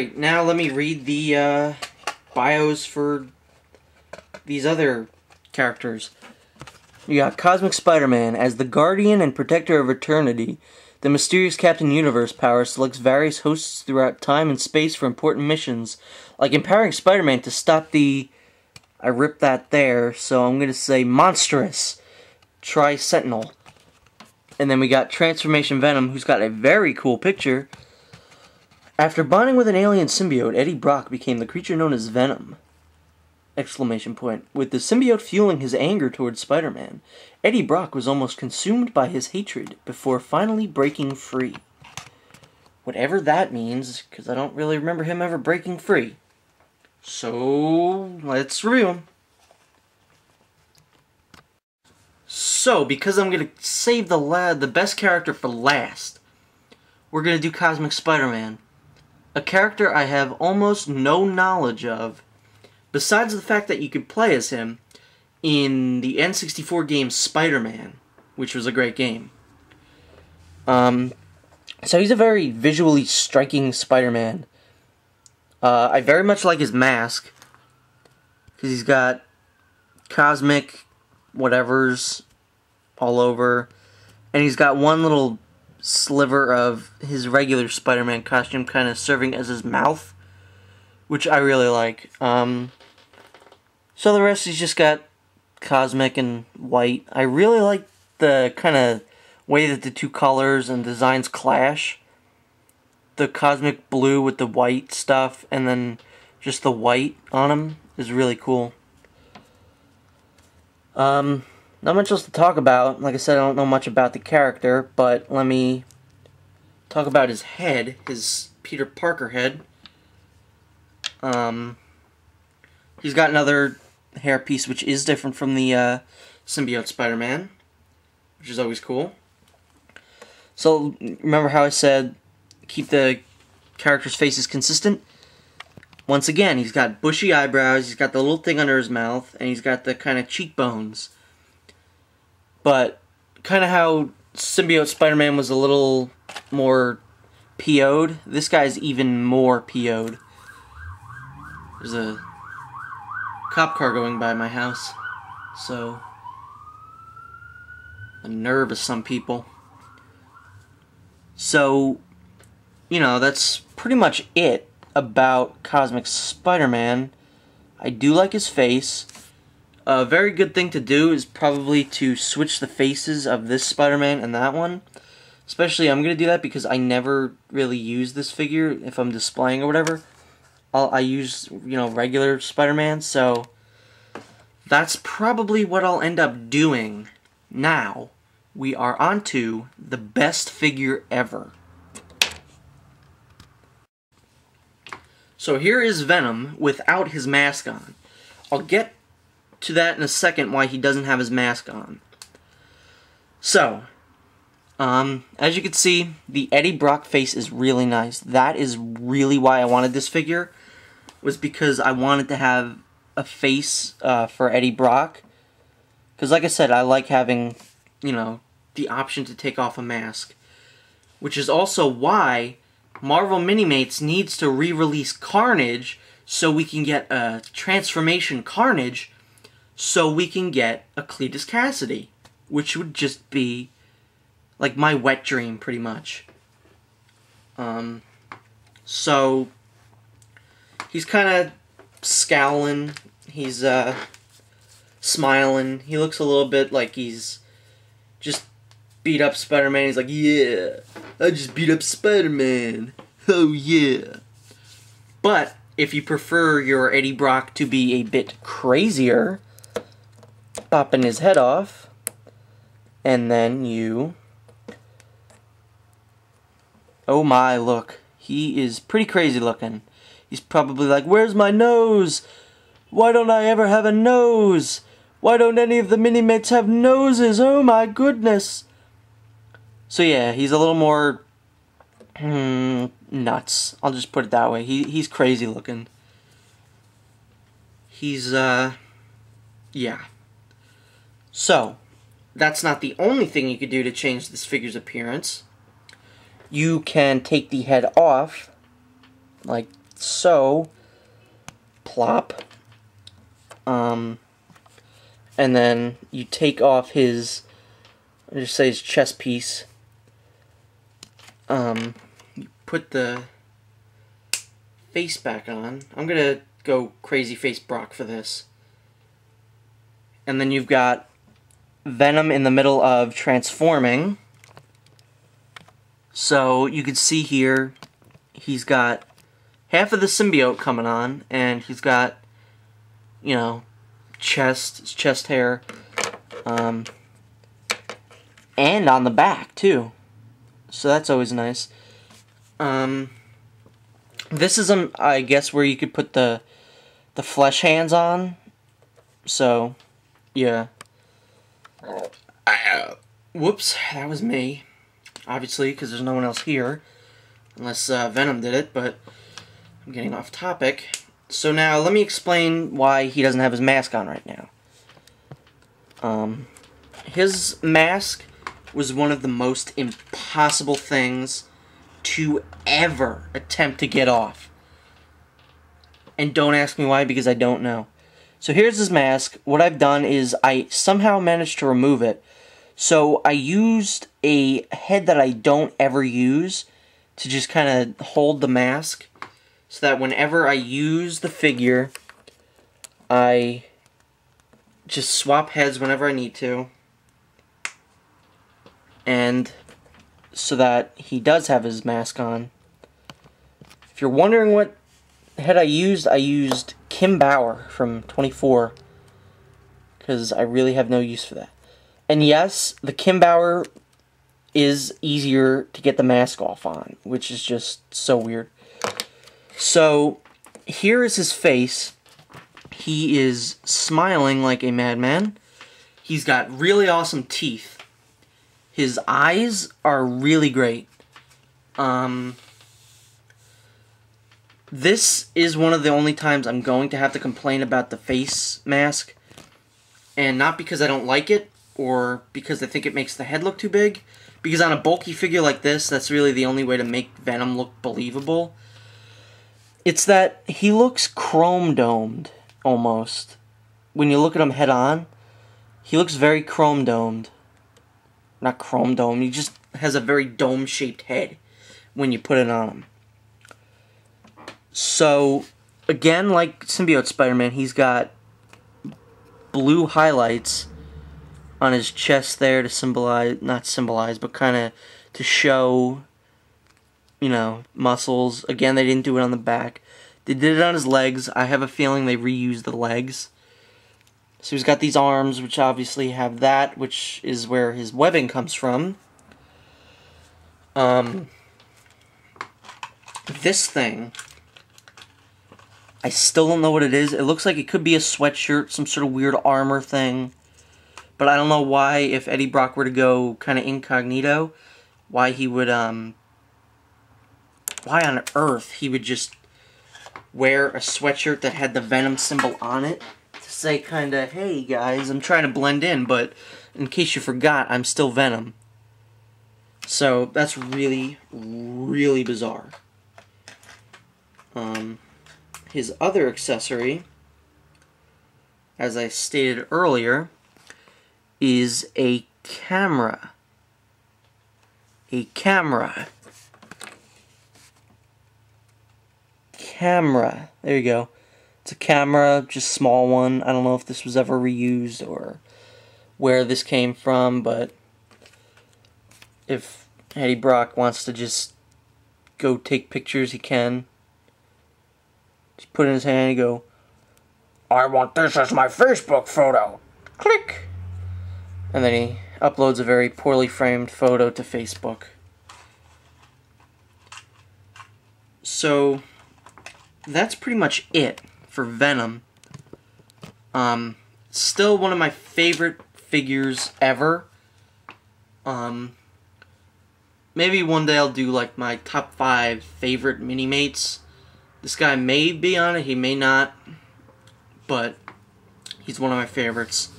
Alright, now let me read the bios for these other characters. You got Cosmic Spider-Man. As the guardian and protector of eternity, the mysterious Captain Universe power selects various hosts throughout time and space for important missions, like empowering Spider-Man to stop the... I ripped that there, so I'm going to say monstrous Tri-Sentinel. And then we got Transformation Venom, who's got a very cool picture. After bonding with an alien symbiote, Eddie Brock became the creature known as Venom! Exclamation point. With the symbiote fueling his anger towards Spider-Man, Eddie Brock was almost consumed by his hatred before finally breaking free. Whatever that means, because I don't really remember him ever breaking free. So, let's review him. So, because I'm going to save the best character for last, we're going to do Cosmic Spider-Man. A character I have almost no knowledge of, besides the fact that you could play as him in the N64 game Spider-Man, which was a great game. So he's a very visually striking Spider-Man. I very much like his mask, because he's got cosmic whatevers all over, and he's got one little sliver of his regular Spider-Man costume kind of serving as his mouth, which I really like. So the rest he's just got cosmic and white. I really like the kind of way that the two colors and designs clash. The cosmic blue with the white stuff, and then just the white on him is really cool. Not much else to talk about. Like I said, I don't know much about the character, but let me talk about his head, his Peter Parker head. He's got another hairpiece which is different from the symbiote Spider-Man, which is always cool. So, remember how I said keep the character's faces consistent? Once again, he's got bushy eyebrows, he's got the little thing under his mouth, and he's got the kind of cheekbones. But, kind of how symbiote Spider-Man was a little more PO'd, this guy's even more PO'd. There's a cop car going by my house, so the nerve of some people. So, you know, that's pretty much it about Cosmic Spider-Man. I do like his face. A very good thing to do is probably to switch the faces of this Spider-Man and that one. Especially, I'm going to do that because I never really use this figure if I'm displaying or whatever. I use, you know, regular Spider-Man, so that's probably what I'll end up doing. Now, we are on to the best figure ever. So here is Venom without his mask on. I'll get to that in a second, why he doesn't have his mask on. So, as you can see, the Eddie Brock face is really nice. That is really why I wanted this figure, was because I wanted to have a face for Eddie Brock. Because like I said, I like having, you know, the option to take off a mask. Which is also why Marvel Minimates needs to re-release Carnage so we can get a Transformation Carnage so we can get a Cletus Cassidy. Which would just be like my wet dream, pretty much. So he's kind of scowling. He's smiling. He looks a little bit like he's just beat up Spider-Man. He's like, yeah, I just beat up Spider-Man. Oh yeah. But if you prefer your Eddie Brock to be a bit crazier, popping his head off, and then you... Oh my, look. He is pretty crazy looking. He's probably like, where's my nose? Why don't I ever have a nose? Why don't any of the Minimates have noses? Oh my goodness. So yeah, he's a little more nuts. I'll just put it that way. He's crazy looking. He's, yeah. So, that's not the only thing you could do to change this figure's appearance. You can take the head off, like So, plop. And then you take off his, I'll just say his chest piece. You put the face back on. I'm gonna go crazy face Brock for this. And then you've got Venom in the middle of transforming. So you can see here, he's got half of the symbiote coming on, and he's got, you know, chest hair, and on the back too. So that's always nice. This is, I guess, where you could put the flesh hands on. So, yeah. Whoops, that was me. Obviously, because there's no one else here. Unless Venom did it, but I'm getting off topic. So now, let me explain why he doesn't have his mask on right now. His mask was one of the most impossible things to ever attempt to get off. And don't ask me why, because I don't know. So here's his mask. What I've done is I somehow managed to remove it. So I used a head that I don't ever use to just kind of hold the mask, so that whenever I use the figure, I just swap heads whenever I need to. And so that he does have his mask on. If you're wondering what head I used Kim Bauer from 24, because I really have no use for that. And yes, the Kim Bauer is easier to get the mask off on, which is just so weird. So, here is his face. He is smiling like a madman. He's got really awesome teeth. His eyes are really great. This is one of the only times I'm going to have to complain about the face mask. And not because I don't like it, or because I think it makes the head look too big. Because on a bulky figure like this, that's really the only way to make Venom look believable. It's that he looks chrome-domed, almost. When you look at him head-on, he looks very chrome-domed. Not chrome-domed, he just has a very dome-shaped head when you put it on him. So, again, like Symbiote Spider-Man, he's got blue highlights on his chest there to symbolize, not symbolize, but kind of to show, you know, muscles. Again, they didn't do it on the back. They did it on his legs. I have a feeling they reused the legs. So he's got these arms, which obviously have that, which is where his webbing comes from. This thing, I still don't know what it is. It looks like it could be a sweatshirt, some sort of weird armor thing. But I don't know why, if Eddie Brock were to go kind of incognito, why he would, why on earth he would just wear a sweatshirt that had the Venom symbol on it to say kind of, hey guys, I'm trying to blend in, but in case you forgot, I'm still Venom. So that's really, really bizarre. His other accessory, as I stated earlier, is a camera. A camera. Camera. There you go. It's a camera, just a small one. I don't know if this was ever reused or where this came from, but if Eddie Brock wants to just go take pictures, he can. Just put it in his hand and go, I want this as my Facebook photo. Click. And then he uploads a very poorly framed photo to Facebook. So that's pretty much it for Venom. Still one of my favorite figures ever. Maybe one day I'll do like my top 5 favorite Minimates. This guy may be on it, he may not, but he's one of my favorites.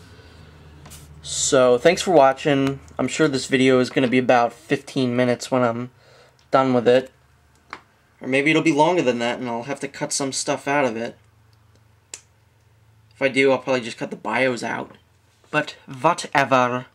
So, thanks for watching. I'm sure this video is going to be about 15 minutes when I'm done with it. Or maybe it'll be longer than that and I'll have to cut some stuff out of it. If I do, I'll probably just cut the bios out. But whatever.